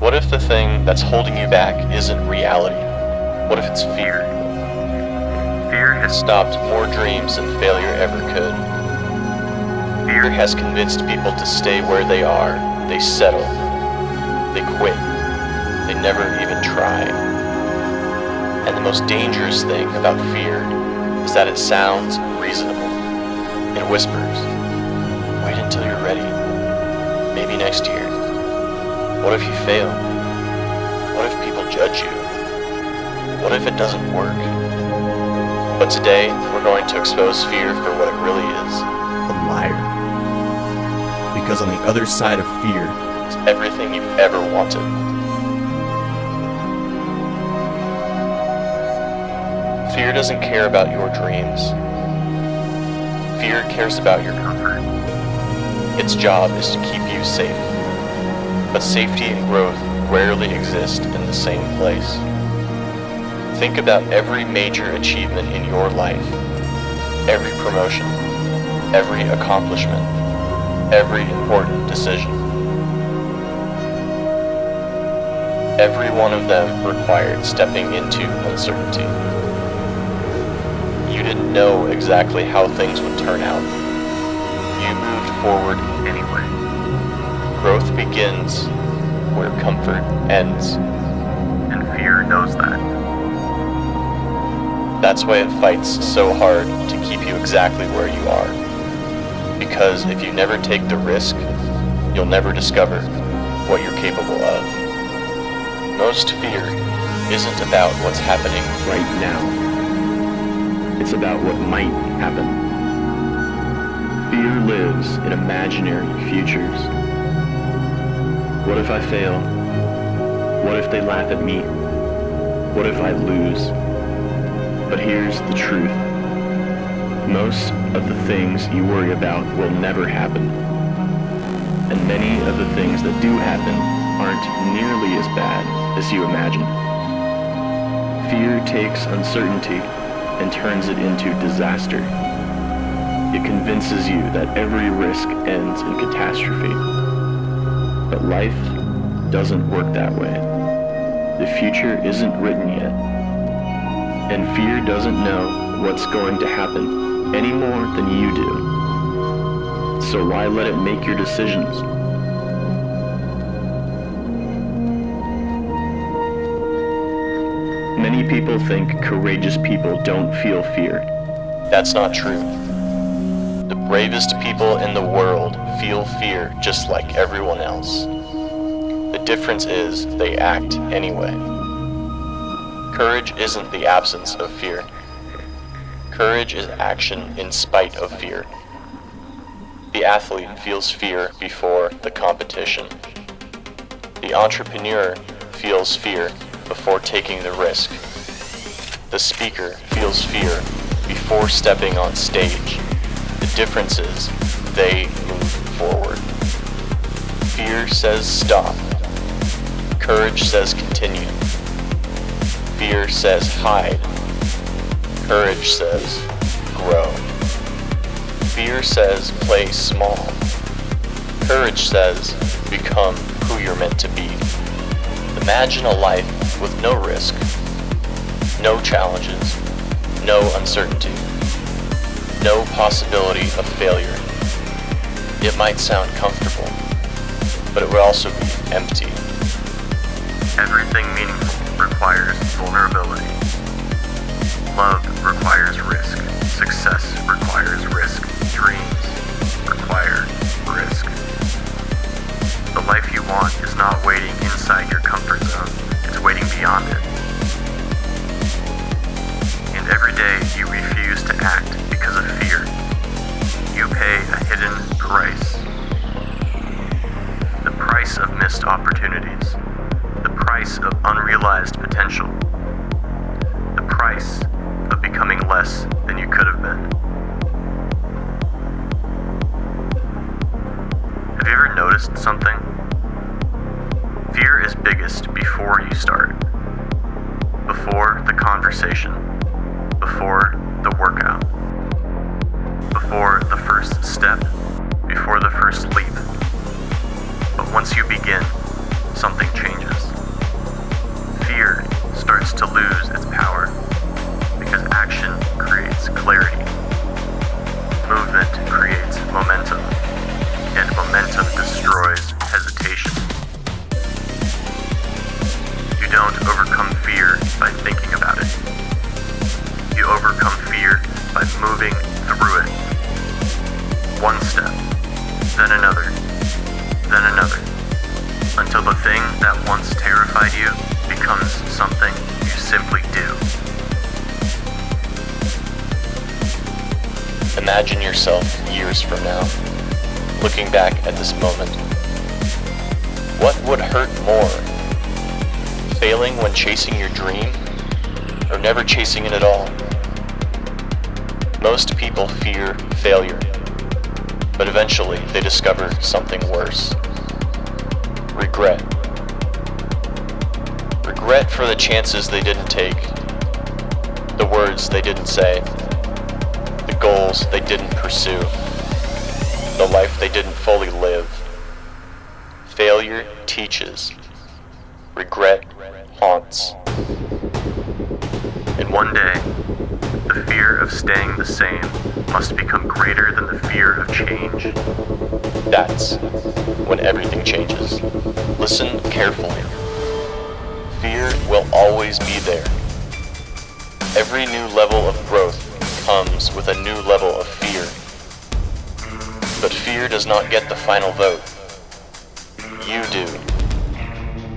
What if the thing that's holding you back isn't reality? What if it's fear? Fear has stopped more dreams than failure ever could. Fear has convinced people to stay where they are. They settle. They quit. They never even try. And the most dangerous thing about fear is that it sounds reasonable. It whispers, wait until you're ready. Maybe next year. What if you fail? What if people judge you? What if it doesn't work? But today, we're going to expose fear for what it really is. A liar. Because on the other side of fear is everything you've ever wanted. Fear doesn't care about your dreams. Fear cares about your comfort. Its job is to keep you safe. But safety and growth rarely exist in the same place. Think about every major achievement in your life. Every promotion. Every accomplishment. Every important decision. Every one of them required stepping into uncertainty. You didn't know exactly how things would turn out. You moved forward anyway. Growth begins where comfort ends. And fear knows that. That's why it fights so hard to keep you exactly where you are. Because if you never take the risk, you'll never discover what you're capable of. Most fear isn't about what's happening right now. It's about what might happen. Fear lives in imaginary futures. What if I fail? What if they laugh at me? What if I lose? But here's the truth. Most of the things you worry about will never happen. And many of the things that do happen aren't nearly as bad as you imagine. Fear takes uncertainty and turns it into disaster. It convinces you that every risk ends in catastrophe. But life doesn't work that way. The future isn't written yet. And fear doesn't know what's going to happen any more than you do. So why let it make your decisions? Many people think courageous people don't feel fear. That's not true. The bravest people in the world feel fear just like everyone else. The difference is they act anyway. Courage isn't the absence of fear. Courage is action in spite of fear. The athlete feels fear before the competition. The entrepreneur feels fear before taking the risk. The speaker feels fear before stepping on stage. The difference is they move forward. Fear says stop. Courage says continue. Fear says hide. Courage says grow. Fear says play small. Courage says become who you're meant to be. Imagine a life with no risk, no challenges, no uncertainty, no possibility of failure. It might sound comfortable, but it would also be empty. Everything meaningful requires vulnerability. Love requires risk. Success requires risk. Dreams require risk. The life you want is not waiting inside your comfort zone. It's waiting beyond it. And every day you refuse to act because of fear. You pay a hidden price. The price of missed opportunities. The price of unrealized potential. The price of becoming less than you could have been. Have you ever noticed something? Fear is biggest before you start. Before the conversation. Before the workout. Before the first step. Before the first leap. But once you begin, something changes. Fear starts to lose its power because action creates clarity. Movement creates momentum, and momentum destroys hesitation. You don't overcome fear by thinking about it. You overcome fear by moving through it. One step, then another, until the thing that once terrified you becomes something you simply do. Imagine yourself years from now, looking back at this moment. What would hurt more? Failing when chasing your dream, or never chasing it at all? Most people fear failure, but eventually they discover something worse. Regret. Regret for the chances they didn't take, the words they didn't say, the goals they didn't pursue, the life they didn't fully live. Failure teaches. Regret haunts. And one day, the fear of staying the same must become greater than the fear of change. That's when everything changes. Listen carefully. Fear will always be there. Every new level of growth comes with a new level of fear. But fear does not get the final vote. You do.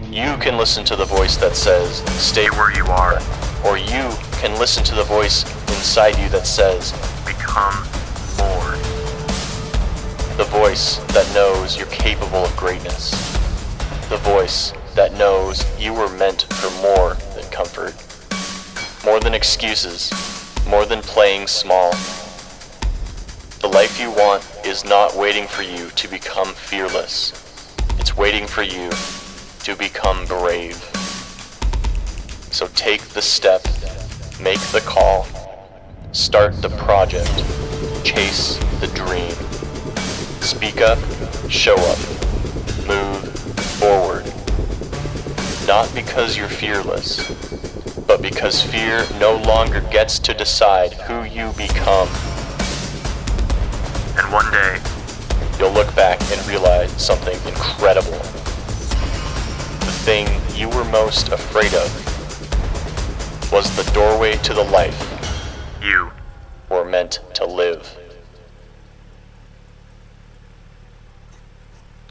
You can listen to the voice that says, stay where you are. Or you can listen to the voice inside you that says, become more. The voice that knows you're capable of greatness. The voice that knows you were meant for more than comfort. More than excuses. More than playing small. The life you want is not waiting for you to become fearless. It's waiting for you to become brave. So take the step, make the call, start the project, chase the dream. Speak up, show up, move forward. Not because you're fearless, but because fear no longer gets to decide who you become. And one day, you'll look back and realize something incredible. The thing you were most afraid of was the doorway to the life you were meant to live.